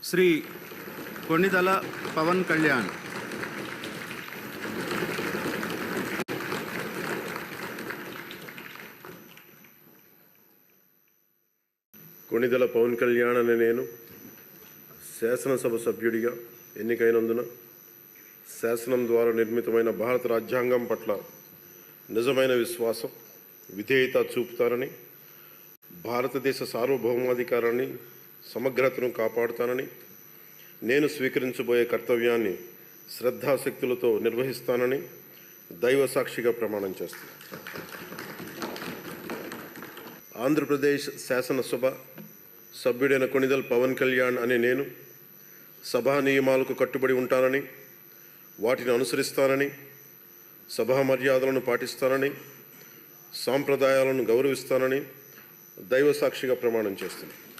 శ్రీ కొణిదల పవన్ కళ్యాణ్. కొణిదల పవన్ కళ్యాణ్ అనే నేను శాసనసభ సభ్యుడిగా ఎన్నికైనందున శాసనం ద్వారా నిర్మితమైన భారత రాజ్యాంగం పట్ల నిజమైన విశ్వాసం, విధేయత చూపుతానని, భారతదేశ సార్వభౌమాధికారాన్ని, సమగ్రతను కాపాడుతానని, నేను స్వీకరించబోయే కర్తవ్యాన్ని శ్రద్ధాశక్తులతో నిర్వహిస్తానని దైవ సాక్షిగా ప్రమాణం చేస్తాను. ఆంధ్రప్రదేశ్ శాసనసభ సభ్యుడైన కొణిదల్ పవన్ కళ్యాణ్ అనే నేను సభా నియమాలకు కట్టుబడి ఉంటానని, వాటిని అనుసరిస్తానని, సభా మర్యాదలను పాటిస్తానని, సాంప్రదాయాలను గౌరవిస్తానని దైవ సాక్షిగా ప్రమాణం చేస్తున్నాను.